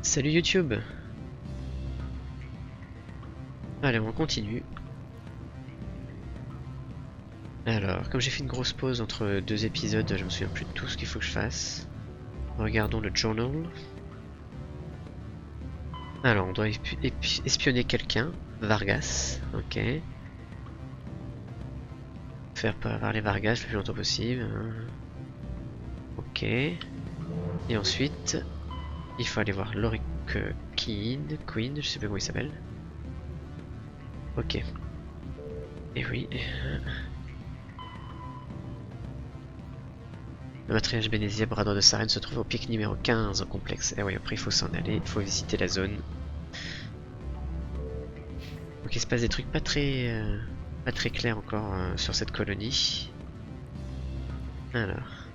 Salut YouTube. Allez, on continue. Alors, comme j'ai fait une grosse pause entre deux épisodes, je me souviens plus de tout ce qu'il faut que je fasse. Regardons le journal. Alors, on doit espionner quelqu'un. Vargas, ok. Faire parler Vargas le plus longtemps possible. Ok. Et ensuite, il faut aller voir Lorick Queen, je sais pas comment il s'appelle. Ok. Et oui. Le matriarche Bénézia, Brador de Sarenne, se trouve au pic numéro 15 au complexe. Et oui, après il faut s'en aller, il faut visiter la zone. Donc il se passe des trucs pas très clairs encore sur cette colonie. Alors,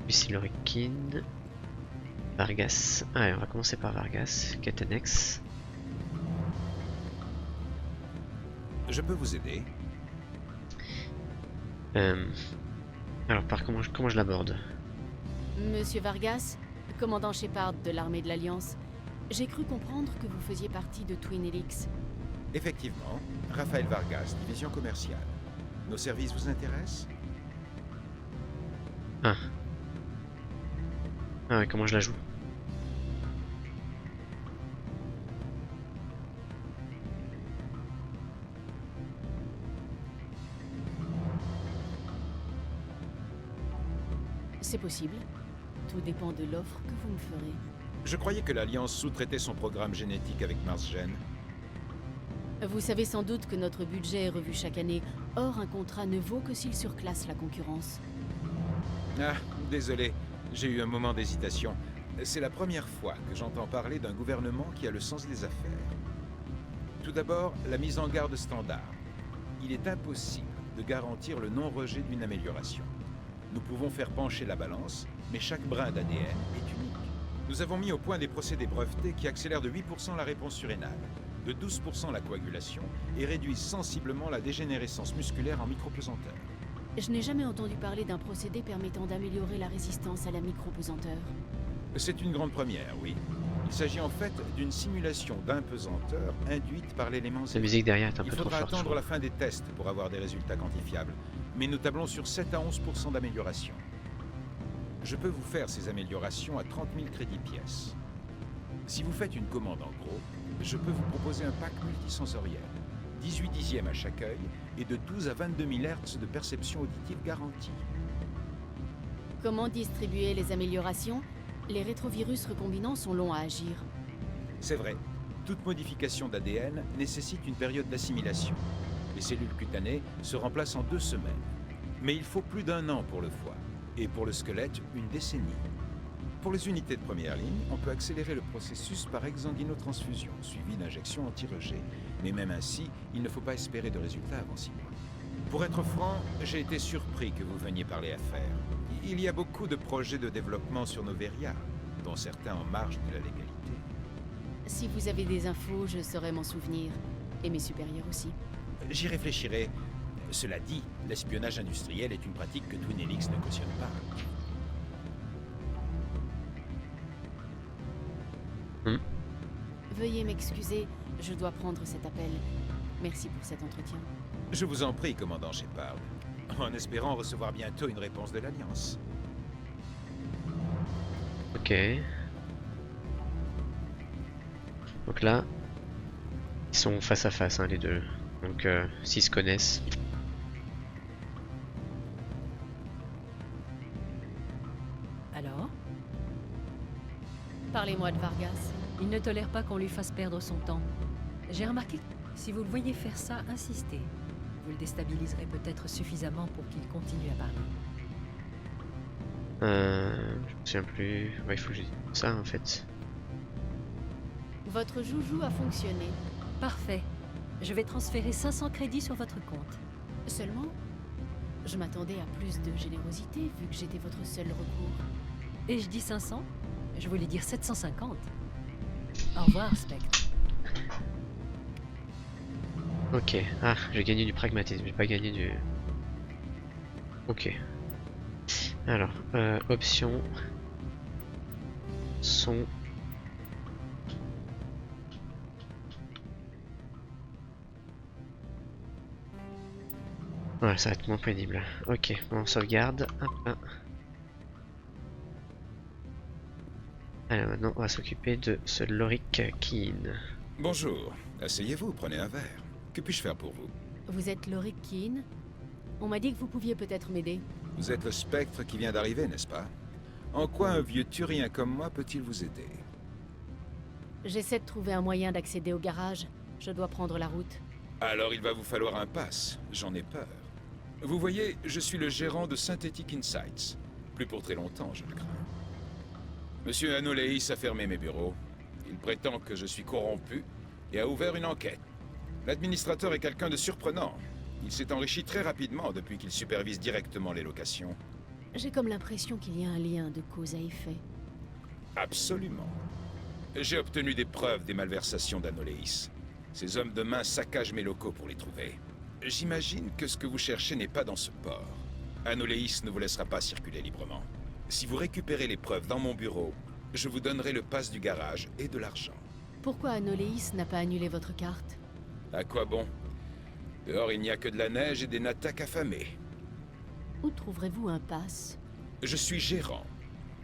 ici Lorikin, Vargas. Allez, on va commencer par Vargas, Catenex. Je peux vous aider? Alors, comment je l'aborde? Monsieur Vargas, commandant Shepard de l'armée de l'Alliance, j'ai cru comprendre que vous faisiez partie de Twin Helix. Effectivement, Raphaël Vargas, division commerciale. Nos services vous intéressent? Ah. Ah ouais, comment je la joue? C'est possible. Tout dépend de l'offre que vous me ferez. Je croyais que l'Alliance sous-traitait son programme génétique avec Marsgen. Vous savez sans doute que notre budget est revu chaque année. Or, un contrat ne vaut que s'il surclasse la concurrence. Ah, désolé, j'ai eu un moment d'hésitation. C'est la première fois que j'entends parler d'un gouvernement qui a le sens des affaires. Tout d'abord, la mise en garde standard. Il est impossible de garantir le non-rejet d'une amélioration. Nous pouvons faire pencher la balance, mais chaque brin d'ADN est unique. Nous avons mis au point des procédés brevetés qui accélèrent de 8% la réponse surrénale, de 12% la coagulation et réduisent sensiblement la dégénérescence musculaire en micropesanteur. Je n'ai jamais entendu parler d'un procédé permettant d'améliorer la résistance à la micropesanteur. C'est une grande première, oui. Il s'agit en fait d'une simulation d'impesanteur induite par l'élément La zéro. musique derrière est un peu Il trop faudra forte. attendre la fin des tests pour avoir des résultats quantifiables, mais nous tablons sur 7 à 11% d'amélioration. Je peux vous faire ces améliorations à 30 000 crédits pièces. Si vous faites une commande en gros, je peux vous proposer un pack multisensoriel, 18 dixièmes à chaque œil et de 12 à 22 000 Hz de perception auditive garantie. Comment distribuer les améliorations? Les rétrovirus recombinants sont longs à agir. C'est vrai, toute modification d'ADN nécessite une période d'assimilation. Les cellules cutanées se remplacent en 2 semaines. Mais il faut plus d'1 an pour le foie, et pour le squelette, une décennie. Pour les unités de première ligne, on peut accélérer le processus par exsanguinotransfusion, suivi d'injections anti-rejet. Mais même ainsi, il ne faut pas espérer de résultats avant 6 mois. Pour être franc, j'ai été surpris que vous veniez parler affaires. Il y a beaucoup de projets de développement sur Noveria, dont certains en marge de la légalité. Si vous avez des infos, je saurai m'en souvenir. Et mes supérieurs aussi. J'y réfléchirai. Cela dit, l'espionnage industriel est une pratique que Twin Helix ne cautionne pas. Veuillez m'excuser, je dois prendre cet appel. Merci pour cet entretien. Je vous en prie, commandant Shepard, en espérant recevoir bientôt une réponse de l'Alliance. Ok. Donc là, ils sont face à face, hein, les deux. Donc s'ils se connaissent. Alors? Parlez-moi de Vargas. Il ne tolère pas qu'on lui fasse perdre son temps. J'ai remarqué que si vous le voyez faire ça, insistez. Vous le déstabiliserez peut-être suffisamment pour qu'il continue à parler. Je me souviens plus. Ouais, il faut que je dise ça en fait. Votre joujou a fonctionné. Parfait. Je vais transférer 500 crédits sur votre compte. Seulement, je m'attendais à plus de générosité vu que j'étais votre seul recours. Et je dis 500? Je voulais dire 750. Au revoir, Spectre. Ok. Ah, j'ai gagné du pragmatisme. J'ai pas gagné du. Ok. Alors, option. Son. Ouais, ça va être moins pénible. Ok, on sauvegarde. Hop, hop. Alors maintenant, on va s'occuper de ce Lorik Keen. Bonjour, asseyez-vous, prenez un verre. Que puis-je faire pour vous? Vous êtes Lorik Keen? On m'a dit que vous pouviez peut-être m'aider. Vous êtes le spectre qui vient d'arriver, n'est-ce pas? En quoi un vieux turien comme moi peut-il vous aider? J'essaie de trouver un moyen d'accéder au garage. Je dois prendre la route. Alors il va vous falloir un pass, j'en ai peur. Vous voyez, je suis le gérant de Synthetic Insights. Plus pour très longtemps, je le crains. Monsieur Anoleis a fermé mes bureaux. Il prétend que je suis corrompu et a ouvert une enquête. L'administrateur est quelqu'un de surprenant. Il s'est enrichi très rapidement depuis qu'il supervise directement les locations. J'ai comme l'impression qu'il y a un lien de cause à effet. Absolument. J'ai obtenu des preuves des malversations d'Anoleis. Ces hommes de main saccagent mes locaux pour les trouver. J'imagine que ce que vous cherchez n'est pas dans ce port. Anoleis ne vous laissera pas circuler librement. Si vous récupérez les preuves dans mon bureau, je vous donnerai le pass du garage et de l'argent. Pourquoi Anoleis n'a pas annulé votre carte? À quoi bon? Dehors, il n'y a que de la neige et des natak affamés. Où trouverez-vous un pass? Je suis gérant.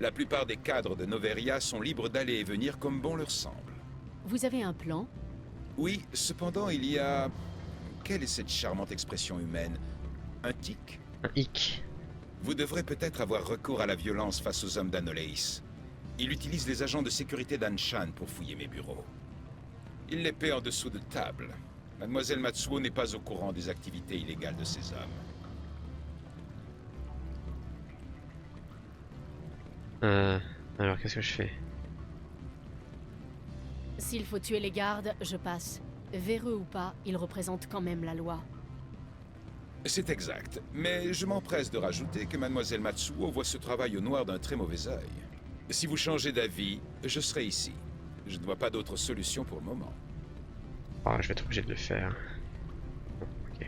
La plupart des cadres de Noveria sont libres d'aller et venir comme bon leur semble. Vous avez un plan? Oui, cependant, il y a... Quelle est cette charmante expression humaine? Un tic? Un hic. Vous devrez peut-être avoir recours à la violence face aux hommes d'Anoleis. Il utilise les agents de sécurité d'Anshan pour fouiller mes bureaux. Il les paie en dessous de table. Mademoiselle Matsuo n'est pas au courant des activités illégales de ces hommes. Alors qu'est-ce que je fais? S'il faut tuer les gardes, je passe. Véreux ou pas, ils représentent quand même la loi. C'est exact, mais je m'empresse de rajouter que Mademoiselle Matsuo voit ce travail au noir d'un très mauvais œil. Si vous changez d'avis, je serai ici. Je ne vois pas d'autre solution pour le moment. Ah, je vais être obligé de le faire. Bon, ok.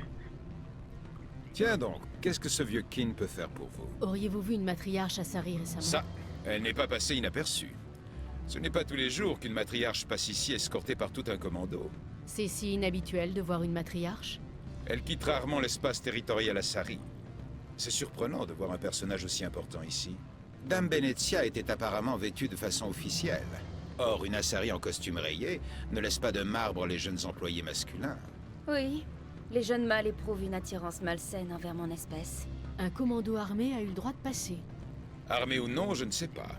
Tiens donc, qu'est-ce que ce vieux Kin peut faire pour vous? Auriez-vous vu une matriarche à Sari récemment? Ça, elle n'est pas passée inaperçue. Ce n'est pas tous les jours qu'une matriarche passe ici escortée par tout un commando. C'est si inhabituel de voir une matriarche? Elle quitte rarement l'espace territorial à Sari. C'est surprenant de voir un personnage aussi important ici. Dame Benezia était apparemment vêtue de façon officielle. Or, une Asari en costume rayé ne laisse pas de marbre les jeunes employés masculins. Oui, les jeunes mâles éprouvent une attirance malsaine envers mon espèce. Un commando armé a eu le droit de passer. Armé ou non, je ne sais pas.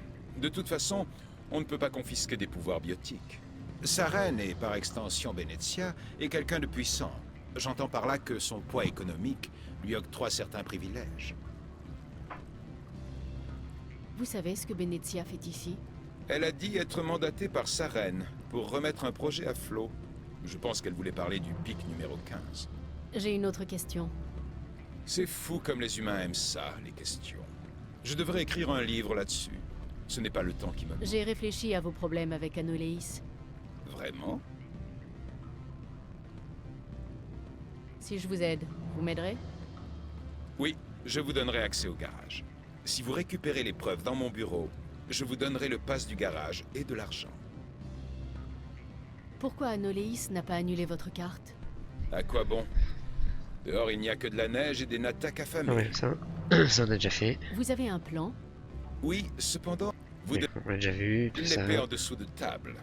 De toute façon, on ne peut pas confisquer des pouvoirs biotiques. Sa reine, et par extension Benezia, est quelqu'un de puissant. J'entends par là que son poids économique lui octroie certains privilèges. Vous savez ce que Benezia fait ici? Elle a dit être mandatée par sa reine pour remettre un projet à flot. Je pense qu'elle voulait parler du pic numéro 15. J'ai une autre question. C'est fou comme les humains aiment ça, les questions. Je devrais écrire un livre là-dessus. Ce n'est pas le temps qui me manque. J'ai réfléchi à vos problèmes avec Anoleis. Vraiment? Si je vous aide, vous m'aiderez? Oui, je vous donnerai accès au garage. Si vous récupérez les preuves dans mon bureau, je vous donnerai le pass du garage et de l'argent. Pourquoi Anoleis n'a pas annulé votre carte? À quoi bon? Dehors, il n'y a que de la neige et des natak affamés. Ah ouais, ça on a déjà fait. Vous avez un plan? Oui, cependant, vous Ok, on l'a déjà vu, tout devez ça. les payer en dessous de table.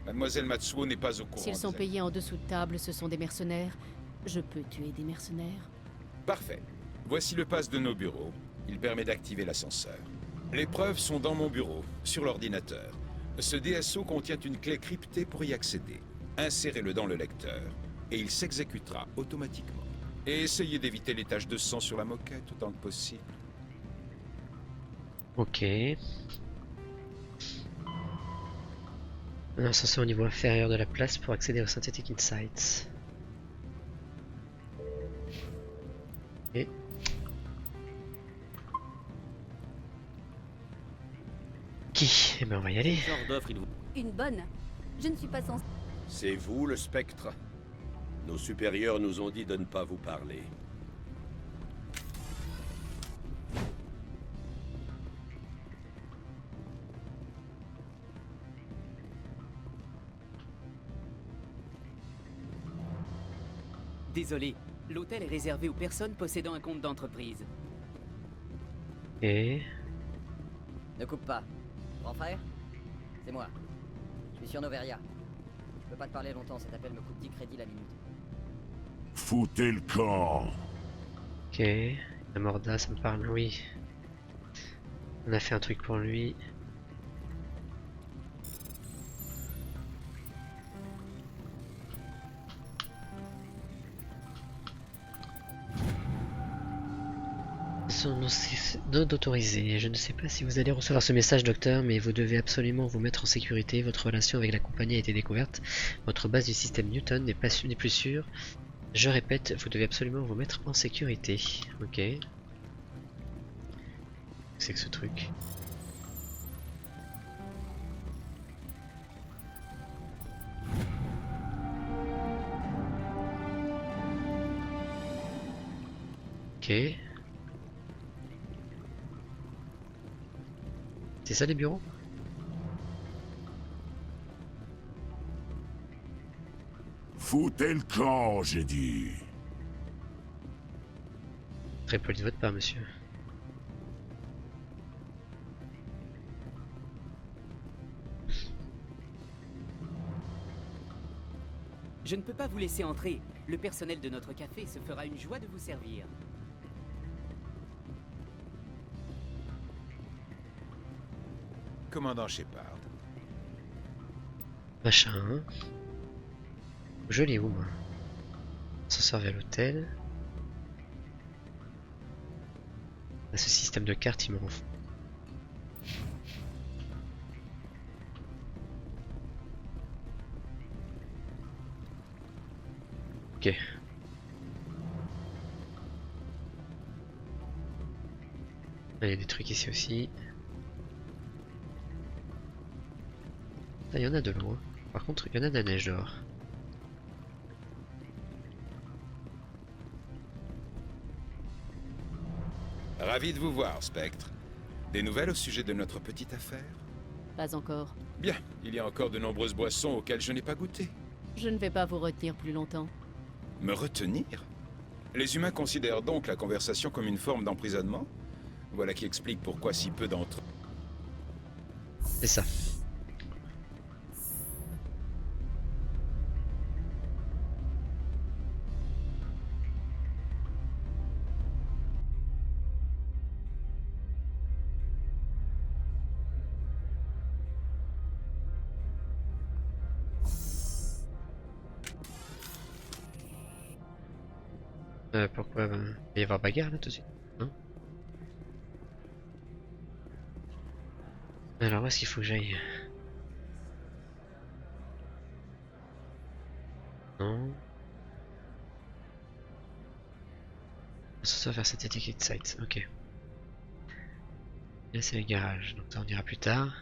Mademoiselle Matsuo n'est pas au courant. S'ils sont des payés en dessous de table, ce sont des mercenaires. Je peux tuer des mercenaires. Parfait. Voici le pass de nos bureaux. Il permet d'activer l'ascenseur. Les preuves sont dans mon bureau, sur l'ordinateur. Ce DSO contient une clé cryptée pour y accéder. Insérez-le dans le lecteur, et il s'exécutera automatiquement. Et essayez d'éviter les taches de sang sur la moquette autant que possible. Ok. Un ascenseur au niveau inférieur de la place pour accéder au Synthetic Insights. Et... Qui? Eh ben on va y aller. Genre d'offre il vous... Une bonne? Je ne suis pas censée... C'est vous le spectre? Nos supérieurs nous ont dit de ne pas vous parler. Désolé, L'hôtel est réservé aux personnes possédant un compte d'entreprise. Et Ne coupe pas. Grand frère? C'est moi. Je suis sur Noveria. Je peux pas te parler longtemps, cet appel me coûte 10 crédits la minute. Foutez le camp. ok, la Morda, ça me parle, oui. On a fait un truc pour lui. Son nom d'autorisé. Je ne sais pas si vous allez recevoir ce message, docteur, mais vous devez absolument vous mettre en sécurité. Votre relation avec la compagnie a été découverte. Votre base du système Newton n'est plus sûre. Je répète, vous devez absolument vous mettre en sécurité. Ok. C'est que ce truc. Ok. C'est ça les bureaux? Foutez le camp, j'ai dit. Très poli de votre part, monsieur. Je ne peux pas vous laisser entrer. Le personnel de notre café se fera une joie de vous servir. Commandant Shepard. Machin. Hein. Je l'ai où moi? Ascenseur vers l'hôtel. Ah, ce système de cartes il me rend fou. Ok. Il y a des trucs ici aussi. Il y en a de loin. Par contre, il y en a de la neige dehors. Ravi de vous voir, Spectre. Des nouvelles au sujet de notre petite affaire? Pas encore. Bien, il y a encore de nombreuses boissons auxquelles je n'ai pas goûté. Je ne vais pas vous retenir plus longtemps. Me retenir? Les humains considèrent donc la conversation comme une forme d'emprisonnement? Voilà qui explique pourquoi si peu d'entre eux... C'est ça. Pourquoi il va y avoir bagarre là tout de suite? Non. Alors où est-ce qu'il faut que j'aille? Non. Ça va faire cette étiquette site, ok. Et là c'est le garage, donc ça on ira plus tard.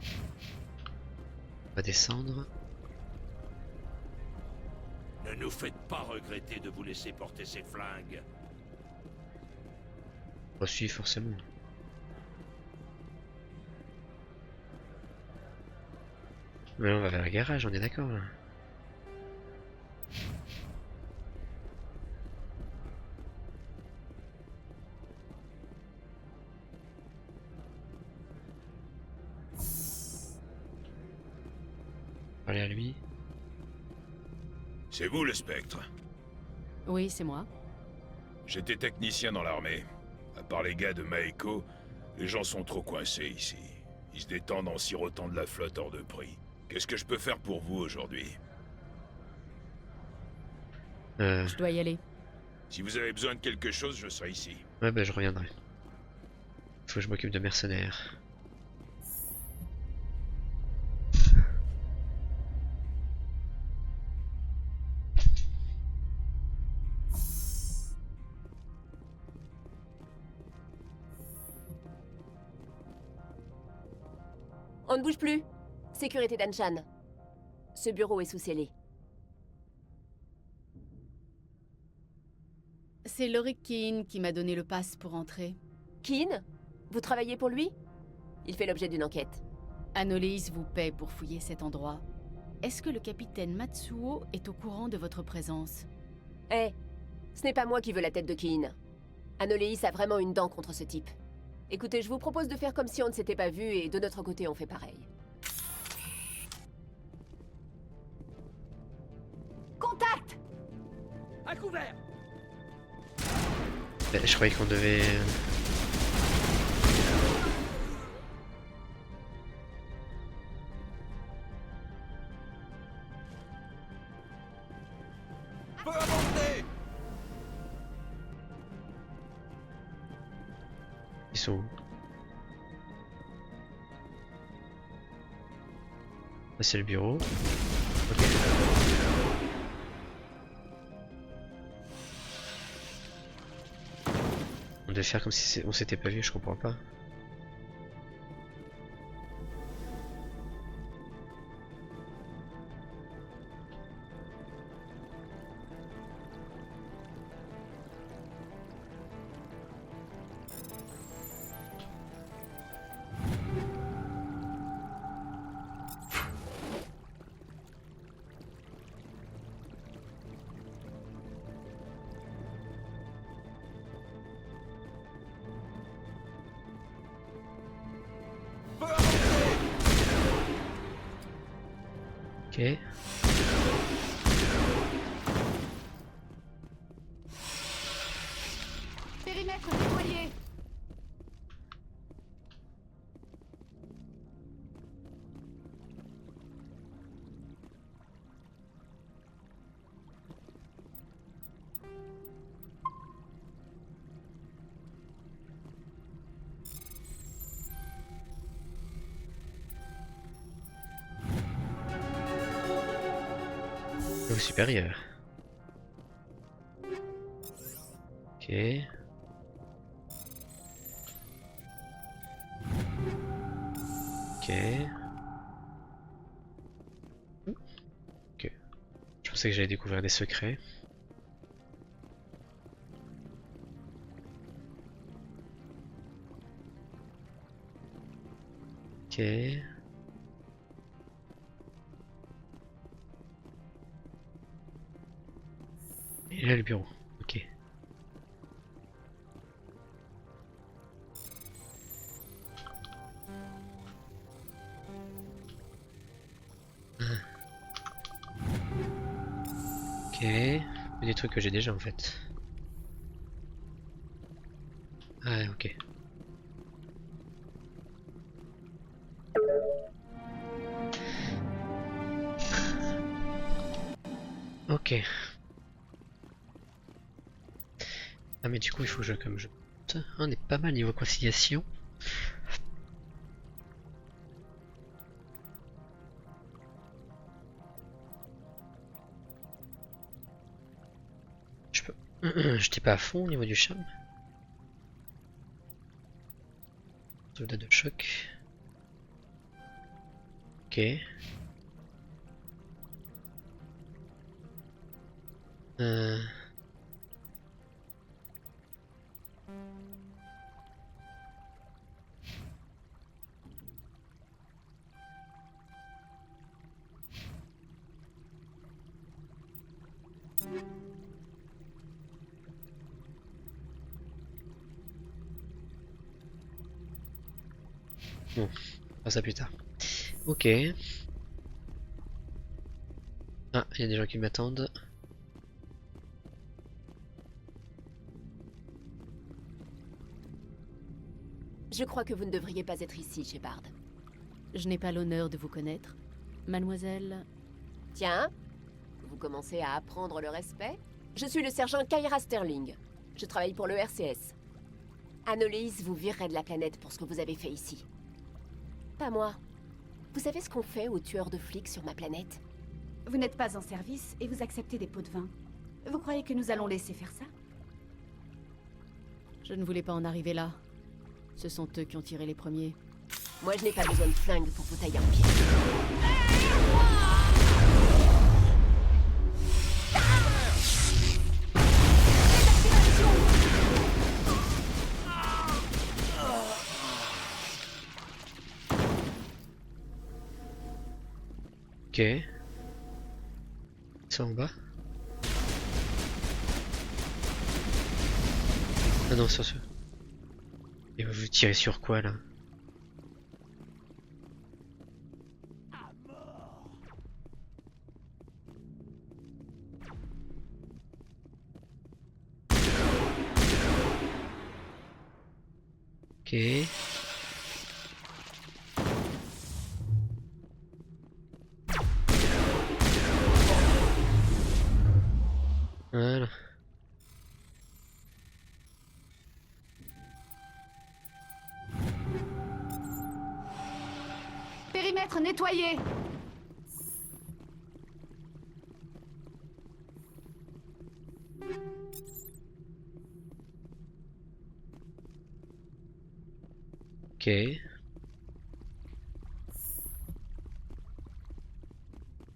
On va descendre. Ne nous faites pas regretter de vous laisser porter ces flingues. Oh si, forcément. Mais on va vers le garage, on est d'accord là. Parler à lui. C'est vous le Spectre? Oui, c'est moi. J'étais technicien dans l'armée. À part les gars de Maeko, les gens sont trop coincés ici. Ils se détendent en sirotant de la flotte hors de prix. Qu'est-ce que je peux faire pour vous aujourd'hui? Je dois y aller. Si vous avez besoin de quelque chose, je serai ici. Ouais bah je reviendrai. Faut que je m'occupe de mercenaires. On ne bouge plus. Sécurité d'Anshan. Ce bureau est sous scellé. C'est Lorik Keane qui m'a donné le pass pour entrer. Keane? Vous travaillez pour lui? Il fait l'objet d'une enquête. Anolis vous paie pour fouiller cet endroit. est-ce que le capitaine Matsuo est au courant de votre présence? Eh, ce n'est pas moi qui veux la tête de Keen. Anoléis a vraiment une dent contre ce type. Écoutez, je vous propose de faire comme si on ne s'était pas vu et de notre côté on fait pareil. Contact! À couvert! Je croyais qu'on devait... Feu à volonté! Ils sont où? Là c'est le bureau. Ok. On devait faire comme si on s'était pas vu, je comprends pas. Ok. Périmètre déployé. Au supérieur. Ok. Ok. Ok. Je pensais que j'allais découvrir des secrets. Ok. Et là le bureau. Ok. Ok. Des trucs que j'ai déjà en fait. Ah ok. Ok. Ah mais du coup il faut que je comme je... On est pas mal niveau conciliation. Je peux... J'étais pas à fond au niveau du charme. Soldat de choc. Ok. Bon, on fera ça plus tard. Ok. Ah, il y a des gens qui m'attendent. Je crois que vous ne devriez pas être ici, Shepard. Je n'ai pas l'honneur de vous connaître. Mademoiselle... Tiens, vous commencez à apprendre le respect? Je suis le sergent Kyra Sterling. Je travaille pour le RCS. Anoléis vous virerait de la planète pour ce que vous avez fait ici. Pas moi. Vous savez ce qu'on fait aux tueurs de flics sur ma planète? Vous n'êtes pas en service et vous acceptez des pots de vin. Vous croyez que nous allons laisser faire ça? Je ne voulais pas en arriver là. Ce sont eux qui ont tiré les premiers. Moi, je n'ai pas besoin de flingue pour vous tailler un pied. Ok. ça en bas? Ah non, sur ce. Et vous tirez sur quoi là? Ok. Voilà. Périmètre nettoyé. Ok.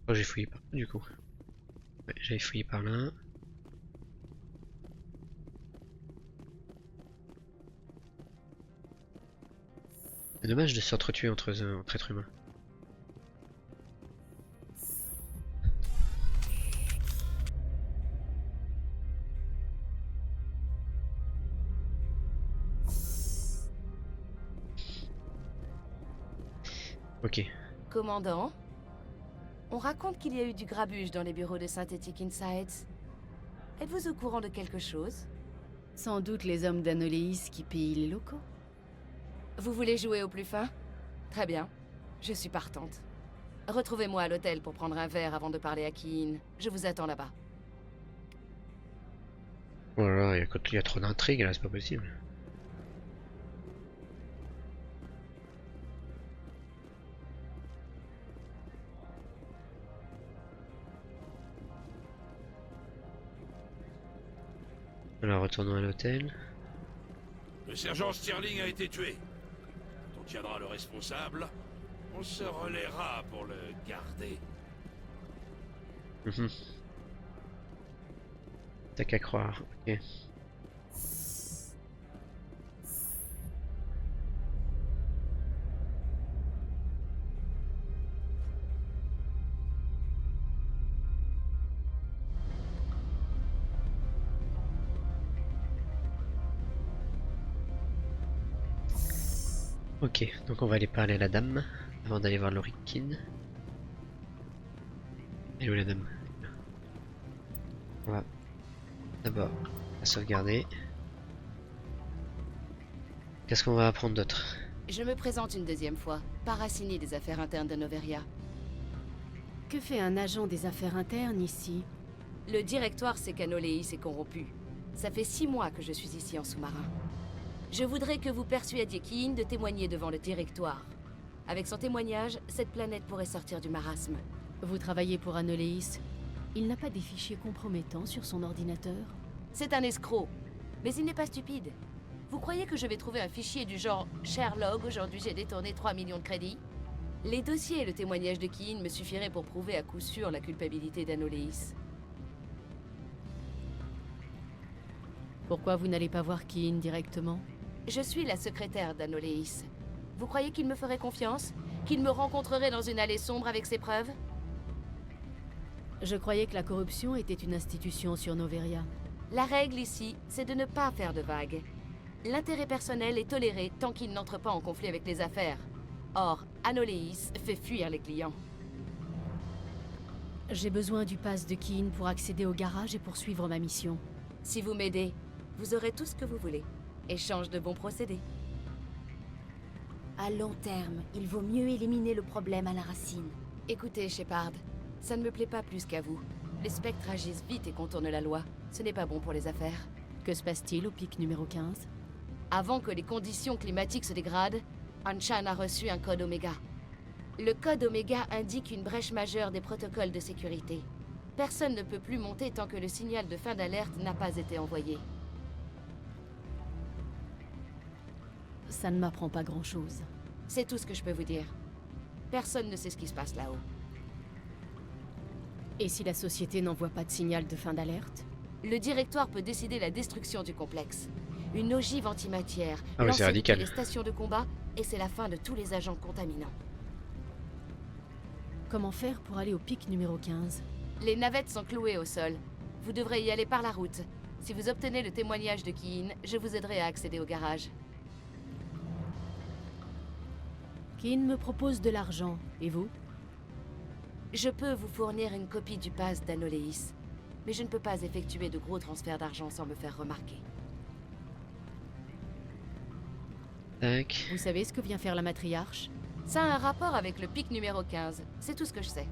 Oh, j'ai fouillé par du coup. Ouais, j'avais fouillé par là. C'est dommage de s'entretuer entre êtres humains. Ok. Commandant, on raconte qu'il y a eu du grabuge dans les bureaux de Synthetic Insights. Êtes-vous au courant de quelque chose? Sans doute les hommes d'Anoléis qui pillent les locaux. Vous voulez jouer au plus fin? Très bien, je suis partante. Retrouvez-moi à l'hôtel pour prendre un verre avant de parler à Kiin. Je vous attends là-bas. Oh là là, il y a trop d'intrigues là, c'est pas possible. Alors retournons à l'hôtel. Le sergent Stirling a été tué. Quand on tiendra le responsable, on se relaiera pour le garder. T'as qu'à croire, ok. Ok, donc on va aller parler à la dame avant d'aller voir Lorikin. Elle est où la dame? On va d'abord la sauvegarder. Qu'est-ce qu'on va apprendre d'autre? Je me présente une deuxième fois, Paracini des affaires internes de Noveria. Que fait un agent des affaires internes ici? Le directoire sait qu'Anoléis est corrompu. Ça fait 6 mois que je suis ici en sous-marin. Je voudrais que vous persuadiez Kiin de témoigner devant le directoire. Avec son témoignage, cette planète pourrait sortir du marasme. Vous travaillez pour Anoléis. Il n'a pas des fichiers compromettants sur son ordinateur? C'est un escroc, mais il n'est pas stupide. Vous croyez que je vais trouver un fichier du genre « Sherlock, aujourd'hui j'ai détourné 3 millions de crédits » Les dossiers et le témoignage de Kiin me suffiraient pour prouver à coup sûr la culpabilité d'Anoléis. Pourquoi vous n'allez pas voir Kiin directement? Je suis la secrétaire d'Anoléis. Vous croyez qu'il me ferait confiance? Qu'il me rencontrerait dans une allée sombre avec ses preuves? Je croyais que la corruption était une institution sur Noveria. La règle ici, c'est de ne pas faire de vagues. L'intérêt personnel est toléré tant qu'il n'entre pas en conflit avec les affaires. Or, Anoléis fait fuir les clients. J'ai besoin du pass de Kiin pour accéder au garage et poursuivre ma mission. Si vous m'aidez, vous aurez tout ce que vous voulez. Échange de bons procédés. À long terme, il vaut mieux éliminer le problème à la racine. Écoutez, Shepard, ça ne me plaît pas plus qu'à vous. Les spectres agissent vite et contournent la loi. Ce n'est pas bon pour les affaires. Que se passe-t-il au pic numéro 15? Avant que les conditions climatiques se dégradent, Anshan a reçu un code Oméga. Le code Oméga indique une brèche majeure des protocoles de sécurité. Personne ne peut plus monter tant que le signal de fin d'alerte n'a pas été envoyé. Ça ne m'apprend pas grand-chose. C'est tout ce que je peux vous dire. Personne ne sait ce qui se passe là-haut. Et si la société n'envoie pas de signal de fin d'alerte? Le directoire peut décider la destruction du complexe. Une ogive antimatière, Ah oui, c'est lancée depuis radical. les stations de combat, et c'est la fin de tous les agents contaminants. Comment faire pour aller au pic numéro 15? Les navettes sont clouées au sol. Vous devrez y aller par la route. Si vous obtenez le témoignage de Kiin, je vous aiderai à accéder au garage. Kiin me propose de l'argent. Et vous? Je peux vous fournir une copie du pass d'Anoléis, mais je ne peux pas effectuer de gros transferts d'argent sans me faire remarquer. Tac. Vous savez ce que vient faire la matriarche? Ça a un rapport avec le pic numéro 15, c'est tout ce que je sais.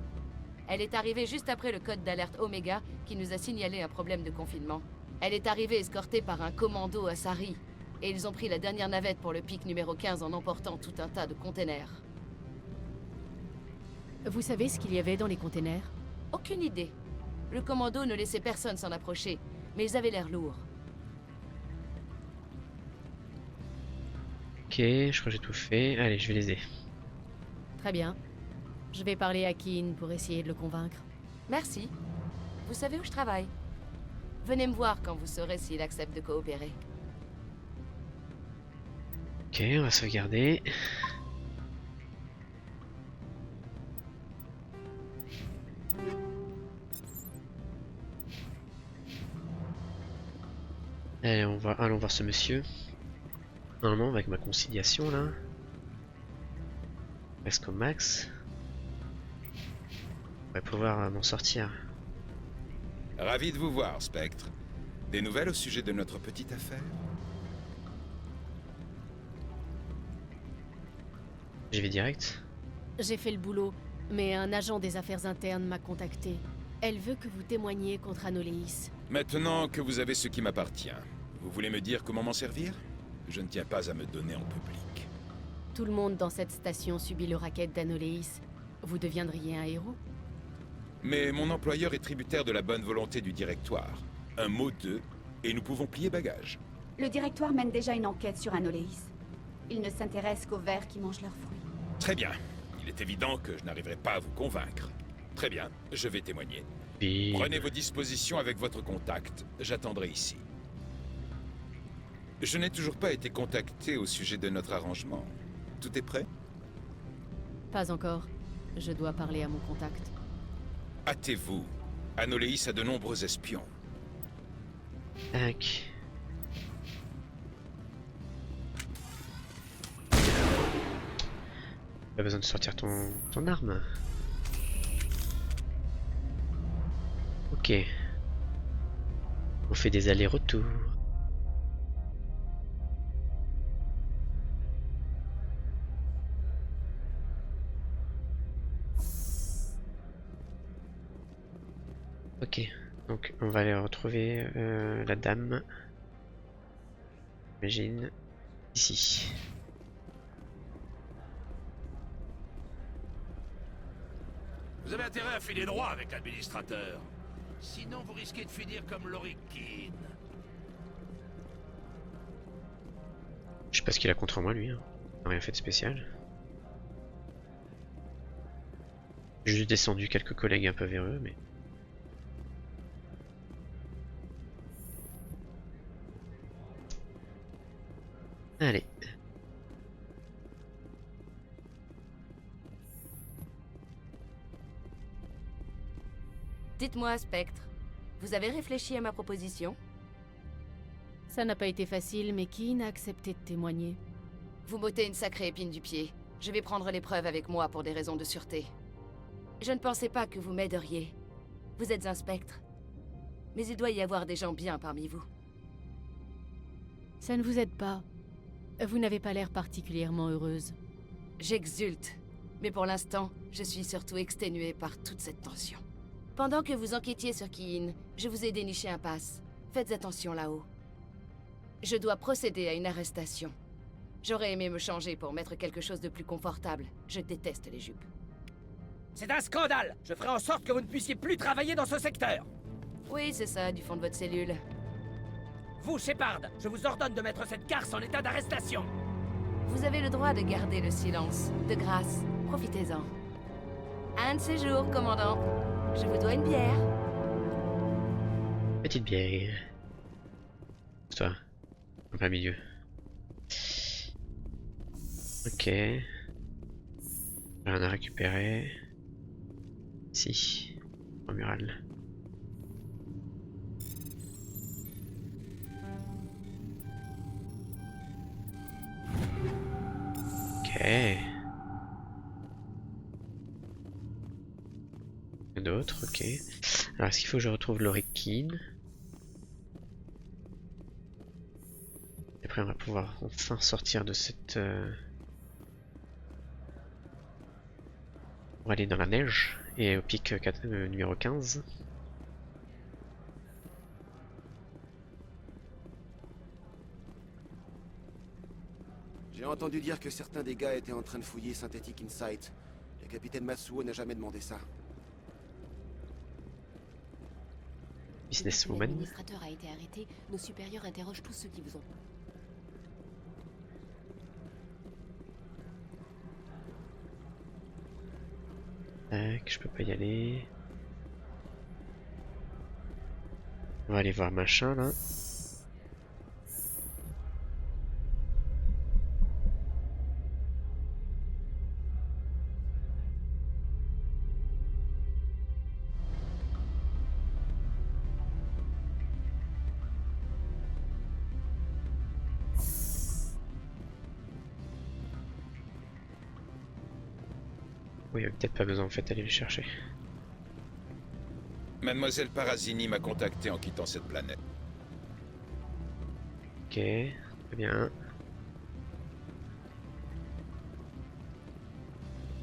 Elle est arrivée juste après le code d'alerte Oméga qui nous a signalé un problème de confinement. Elle est arrivée escortée par un commando à Sari, et ils ont pris la dernière navette pour le pic numéro 15 en emportant tout un tas de containers. Vous savez ce qu'il y avait dans les containers? Aucune idée. Le commando ne laissait personne s'en approcher, mais ils avaient l'air lourds. Ok, je crois que j'ai tout fait. Allez, je vais les aider. Très bien. Je vais parler à Kiin pour essayer de le convaincre. Merci. Vous savez où je travaille. Venez me voir quand vous saurez s'il accepte de coopérer. Ok, on va sauvegarder. Allez, allons voir ce monsieur. Normalement, avec ma conciliation là, presque au max, on va pouvoir m'en sortir. Ravi de vous voir, Spectre. Des nouvelles au sujet de notre petite affaire? J'y vais direct. J'ai fait le boulot, mais un agent des affaires internes m'a contacté. Elle veut que vous témoigniez contre Anoléis. Maintenant que vous avez ce qui m'appartient, vous voulez me dire comment m'en servir? Je ne tiens pas à me donner en public. Tout le monde dans cette station subit le racket d'Anoléis. Vous deviendriez un héros? Mais mon employeur est tributaire de la bonne volonté du directoire. Un mot d'eux, et nous pouvons plier bagages. Le directoire mène déjà une enquête sur Anoléis. Il ne s'intéresse qu'aux vers qui mangent leurs fruits. Très bien. Il est évident que je n'arriverai pas à vous convaincre. Très bien, je vais témoigner. Bim. Prenez vos dispositions avec votre contact. J'attendrai ici. Je n'ai toujours pas été contacté au sujet de notre arrangement. Tout est prêt? Pas encore. Je dois parler à mon contact. Hâtez-vous. Anoléis a de nombreux espions. Tac. Pas besoin de sortir ton arme. Ok. On fait des allers-retours. Ok, donc on va aller retrouver la dame. J'imagine ici. Vous avez intérêt à filer droit avec l'administrateur. Sinon, vous risquez de finir comme Lori Kiin. Je sais pas ce qu'il a contre moi lui. Hein. Il n'a rien fait de spécial. J'ai juste descendu quelques collègues un peu véreux, mais. Allez. Dites-moi, Spectre, vous avez réfléchi à ma proposition? Ça n'a pas été facile, mais Kiin a accepté de témoigner. Vous m'ôtez une sacrée épine du pied. Je vais prendre les preuves avec moi pour des raisons de sûreté. Je ne pensais pas que vous m'aideriez. Vous êtes un Spectre. Mais il doit y avoir des gens bien parmi vous. Ça ne vous aide pas. Vous n'avez pas l'air particulièrement heureuse. J'exulte. Mais pour l'instant, je suis surtout exténuée par toute cette tension. Pendant que vous enquêtiez sur Kiin, je vous ai déniché un pass. Faites attention là-haut. Je dois procéder à une arrestation. J'aurais aimé me changer pour mettre quelque chose de plus confortable. Je déteste les jupes. C'est un scandale! Je ferai en sorte que vous ne puissiez plus travailler dans ce secteur! Oui, c'est ça, du fond de votre cellule. Vous, Shepard, je vous ordonne de mettre cette garce en état d'arrestation! Vous avez le droit de garder le silence. De grâce, profitez-en. Un de ces jours, commandant. Je vous dois une bière. Petite bière. C'est toi. En plein milieu. Ok. Rien à récupérer. Si. au mural. Ok. D'autres, ok. Alors est-ce qu'il faut que je retrouve l'Orikine? Et après on va pouvoir enfin sortir de cette... On va aller dans la neige et au pic numéro 15. J'ai entendu dire que certains des gars étaient en train de fouiller Synthetic Insight. Le capitaine Matsuo n'a jamais demandé ça. Businesswoman. L'administrateur a été arrêté. Nos supérieurs interrogent tous ceux qui vous ont. Tac, je peux pas y aller. On va aller voir machin là. Oui, il n'y a peut-être pas besoin en fait d'aller les chercher. Mademoiselle Parazini m'a contacté en quittant cette planète. Ok, très bien.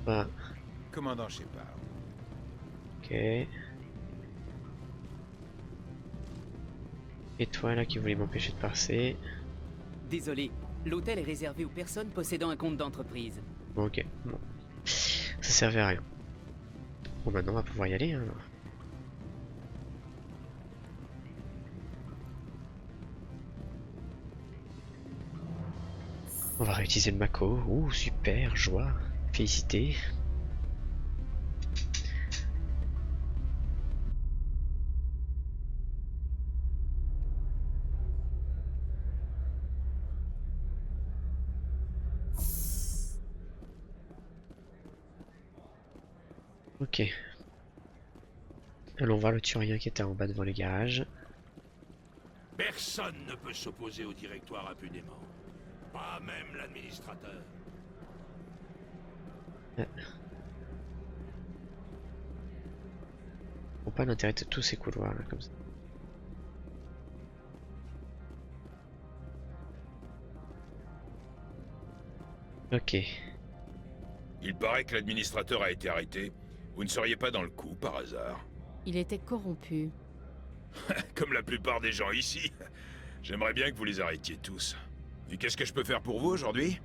Ah, Commandant Shepard. ok. Et toi là qui voulais m'empêcher de passer. Désolé, l'hôtel est réservé aux personnes possédant un compte d'entreprise. Bon, ok, bon. Ça servait à rien. Bon, maintenant on va pouvoir y aller. Hein. On va réutiliser le Mako. Ouh, super, joie. Félicité. Ok. Allons voir le Turien qui était en bas devant les garages. Personne ne peut s'opposer au directoire impunément. Pas même l'administrateur. Faut pas l'intérêt de tous ces couloirs là comme ça. Ok. Il paraît que l'administrateur a été arrêté. Vous ne seriez pas dans le coup, par hasard? Il était corrompu. Comme la plupart des gens ici. J'aimerais bien que vous les arrêtiez tous. Et qu'est-ce que je peux faire pour vous aujourd'hui?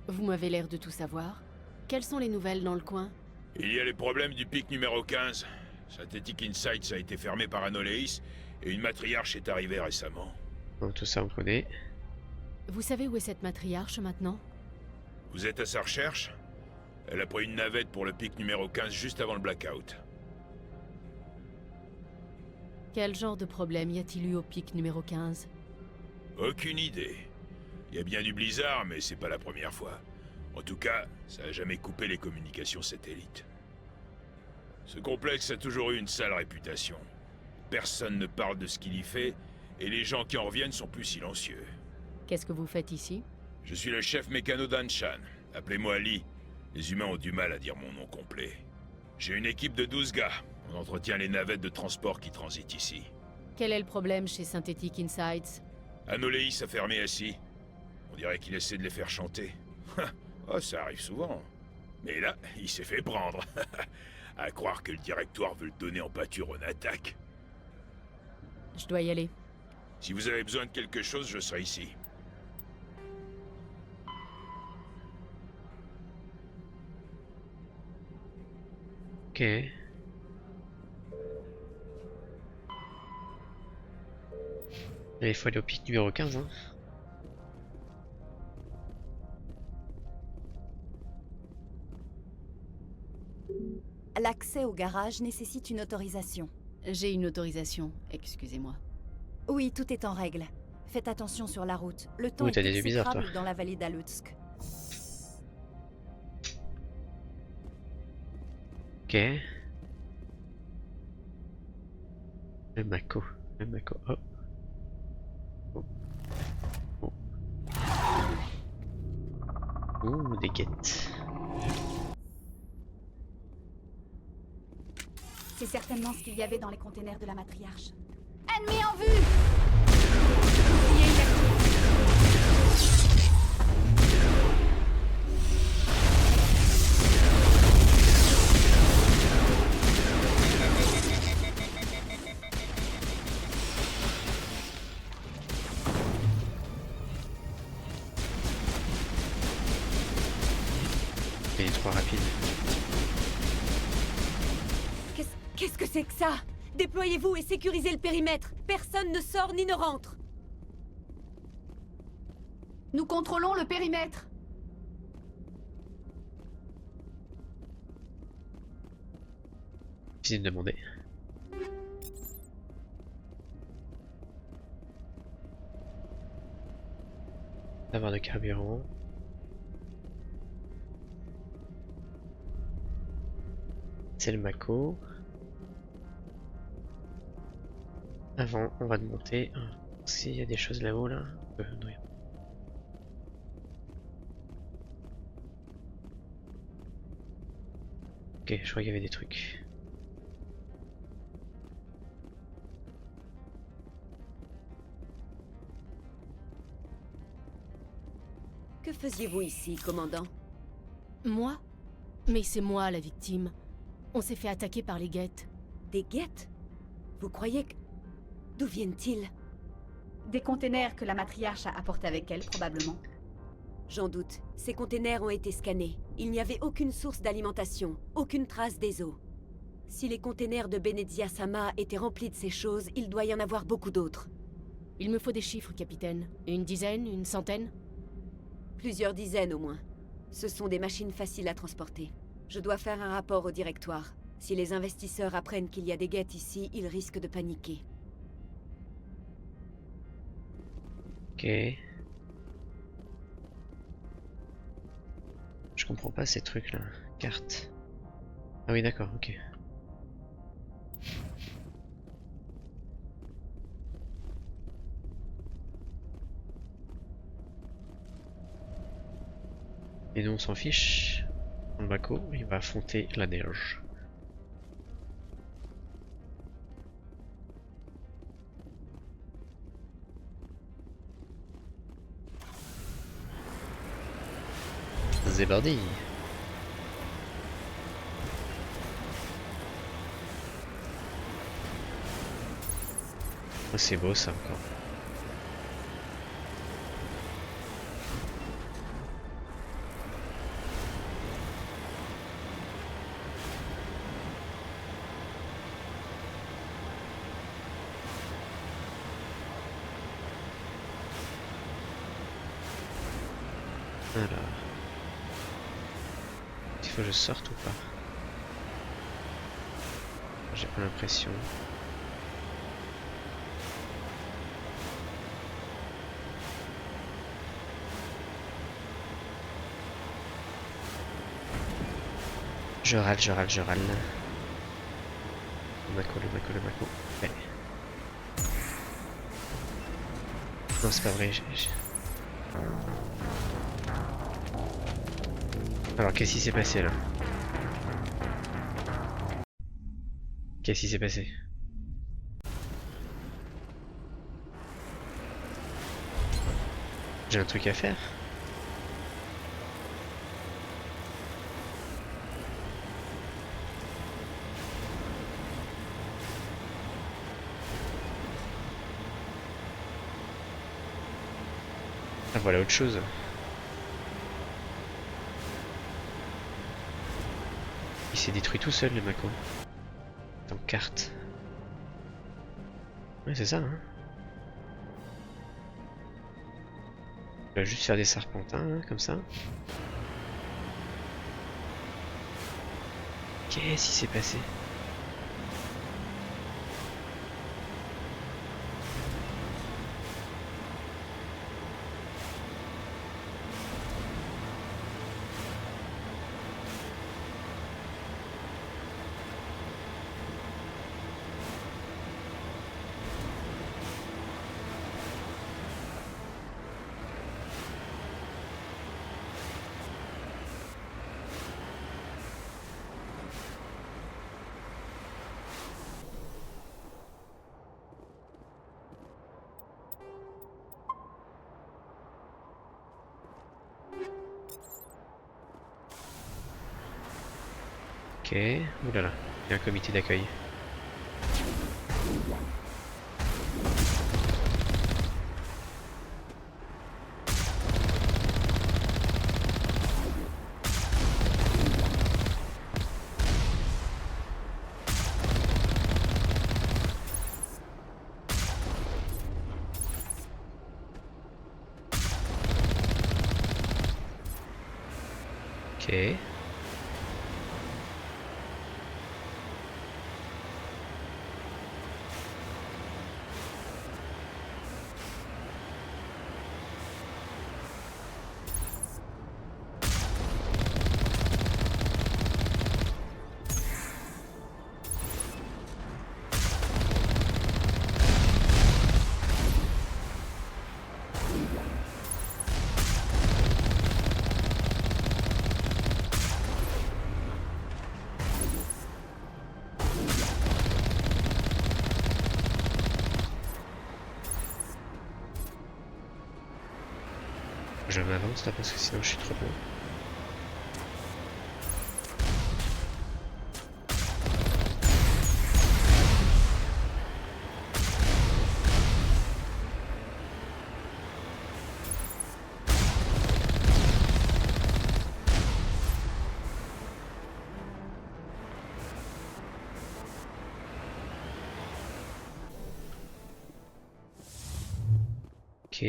Vous m'avez l'air de tout savoir. Quelles sont les nouvelles dans le coin? Il y a les problèmes du pic numéro 15. Synthetic Insights a été fermé par Anoleis, et une matriarche est arrivée récemment. Bon, tout ça on connaît. Vous savez où est cette matriarche maintenant? Vous êtes à sa recherche? Elle a pris une navette pour le pic numéro 15 juste avant le blackout. Quel genre de problème y a-t-il eu au pic numéro 15? Aucune idée. Il y a bien du blizzard, mais c'est pas la première fois. En tout cas, ça a jamais coupé les communications satellites. Ce complexe a toujours eu une sale réputation. Personne ne parle de ce qu'il y fait, et les gens qui en reviennent sont plus silencieux. Qu'est-ce que vous faites ici? Je suis le chef mécano d'Anshan. Appelez-moi Lee. Les humains ont du mal à dire mon nom complet. J'ai une équipe de 12 gars. On entretient les navettes de transport qui transitent ici. Quel est le problème chez Synthetic Insights? Anoleis a fermé assis. On dirait qu'il essaie de les faire chanter. Oh, ça arrive souvent. Mais là, il s'est fait prendre. À croire que le directoire veut le donner en pâture en attaque. Je dois y aller. Si vous avez besoin de quelque chose, je serai ici. Ok. Et il faut aller au pic numéro 15. Hein. L'accès au garage nécessite une autorisation. J'ai une autorisation, excusez-moi. Oui, tout est en règle. Faites attention sur la route. Le temps Oui, est t'as des yeux bizarres, exécrable toi. dans la vallée d'Alutsk. Ok. Le Mako. Le Mako. Oh. Oh. Oh. Ouh, des guettes. C'est certainement ce qu'il y avait dans les containers de la matriarche. Ennemi en vue! Bouclier inactif. Il est trop rapide. Qu'est-ce que c'est que ça? Déployez-vous et sécurisez le périmètre. Personne ne sort ni ne rentre. Nous contrôlons le périmètre. J'ai demandé. Avoir de carburant. C'est le Mako. Avant, on va monter. S'il y a des choses là-haut, là. Non. Ok, je crois qu'il y avait des trucs. Que faisiez-vous ici, commandant? Moi? Mais c'est moi la victime. On s'est fait attaquer par les guettes. Des guettes? Vous croyez que... D'où viennent-ils? Des containers que la matriarche a apportés avec elle, probablement. J'en doute. Ces containers ont été scannés. Il n'y avait aucune source d'alimentation, aucune trace des eaux. Si les containers de Benezia Sama étaient remplis de ces choses, il doit y en avoir beaucoup d'autres. Il me faut des chiffres, capitaine. Une dizaine, une centaine? Plusieurs dizaines au moins. Ce sont des machines faciles à transporter. Je dois faire un rapport au directoire. Si les investisseurs apprennent qu'il y a des guettes ici, ils risquent de paniquer. Ok. Je comprends pas ces trucs là. Carte. Ah oui d'accord, ok. Et nous on s'en fiche. Le Mako, il va affronter la neige. C'est parti. Oh, c'est beau ça encore. Alors, il faut que je sorte ou pas? J'ai pas l'impression. Je râle. Le Mako. Ouais. Non, c'est pas vrai. Alors, qu'est-ce qui s'est passé là? Qu'est-ce qui s'est passé? J'ai un truc à faire? Ah voilà autre chose. Il s'est détruit tout seul le Mako. Dans carte. Ouais c'est ça hein. Il va juste faire des serpentins hein, comme ça. Qu'est-ce qui s'est passé? Ok, oulala, il y a un comité d'accueil. Ok. Je m'avance là parce que sinon je suis trop loin. Ok.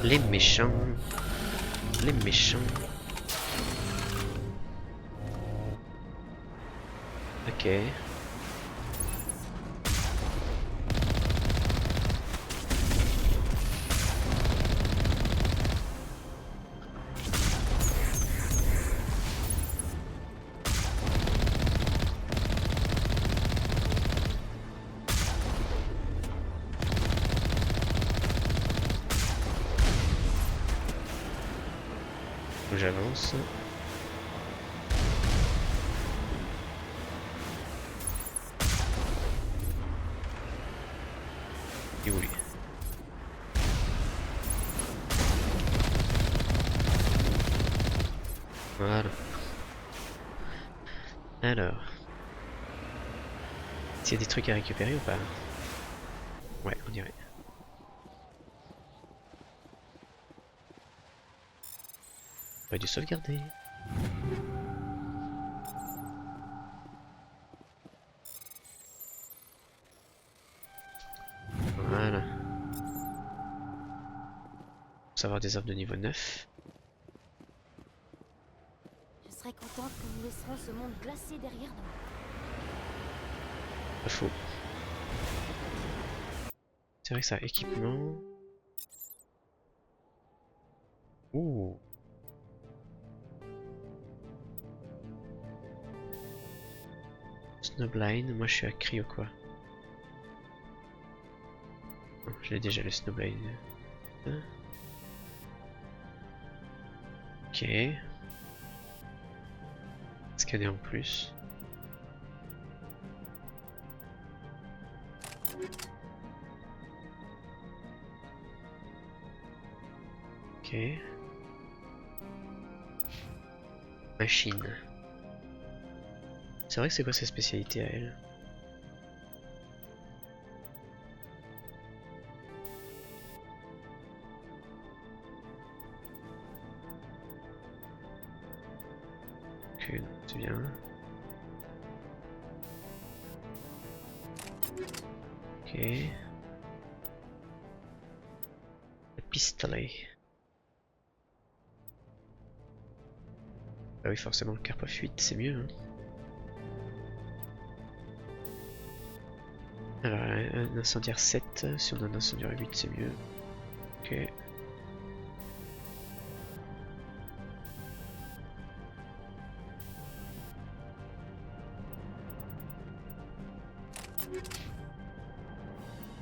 Les méchants. Les méchants. Ok. J'avance. Et oui. Voilà. Alors. S'il y a des trucs à récupérer ou pas? Ouais, on dirait. On va dû sauvegarder. Voilà. Savoir des arbres de niveau 9. Je serais contente que nous laisserons ce monde glacé derrière nous. Pas faux. C'est vrai que ça, équipement. Ouh. Snowblind, moi je suis à Cryo quoi. Non, je l'ai déjà le Snowblind. Ok. Scanner en plus. Ok. Machine. C'est vrai que c'est quoi sa spécialité à elle? Ok, c'est bien. Ok. Le pistolet. Ah oui, forcément le carpe of 8, c'est mieux. Hein. Alors, un incendiaire 7, si on a un incendiaire 8, c'est mieux. Ok.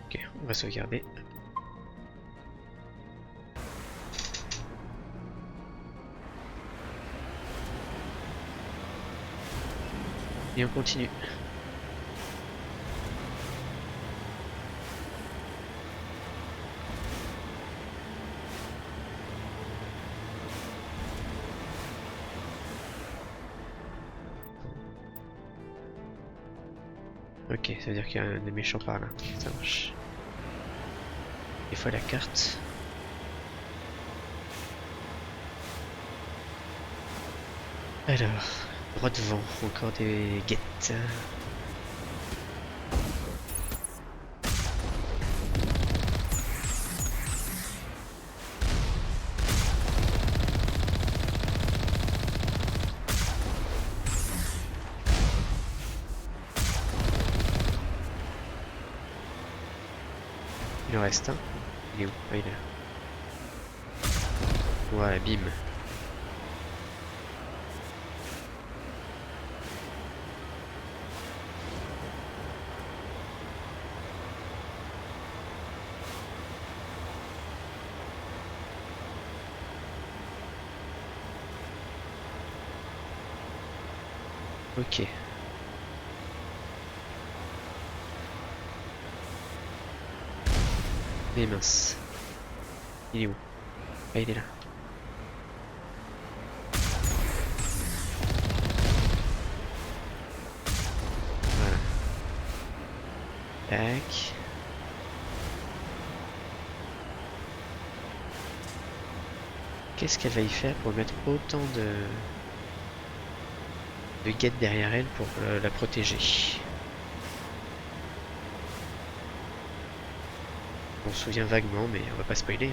Ok, on va sauvegarder. Et on continue. Ok, ça veut dire qu'il y a des méchants par là. Ça marche. Des fois la carte. Alors, droit devant, encore des guettes. Il en reste un. Il est où? Ah, il est là. Voilà, bim. Ok. Mais mince. Il est où? Ah, il est là. Voilà. Tac. Qu'est-ce qu'elle va y faire pour mettre autant de guettes derrière elle pour la protéger? On se souvient vaguement, mais on va pas spoiler. Hein.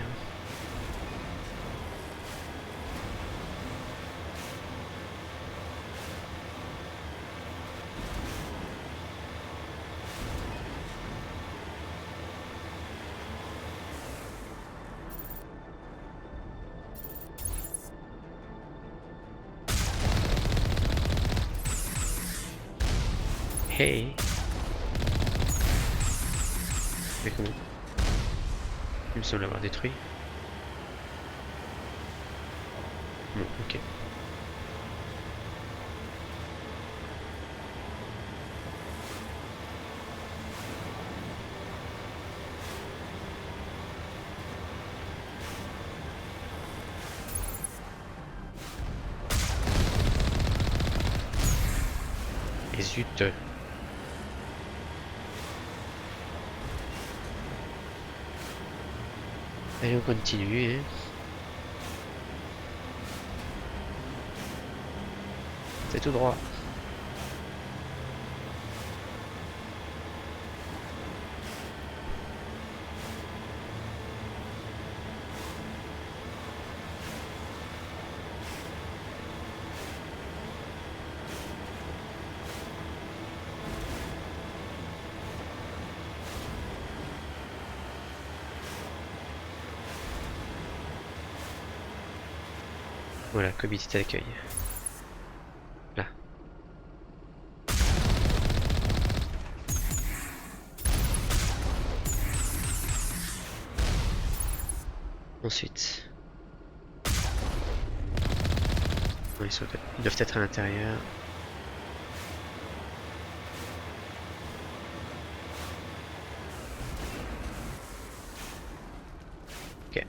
Hey. Mais comment? Il me semble l'avoir détruit. Bon, ok. Et zut. Allez, on continue. Hein. C'est tout droit. Voilà, comité d'accueil. Là. Ensuite. Non, ils doivent être à l'intérieur. Ok.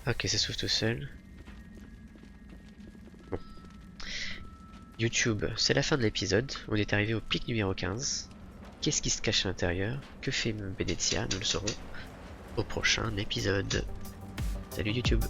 Ok, ça s'ouvre tout seul. Bon. YouTube, c'est la fin de l'épisode. On est arrivé au pic numéro 15. Qu'est-ce qui se cache à l'intérieur? Que fait Benezia? Nous le saurons au prochain épisode. Salut YouTube!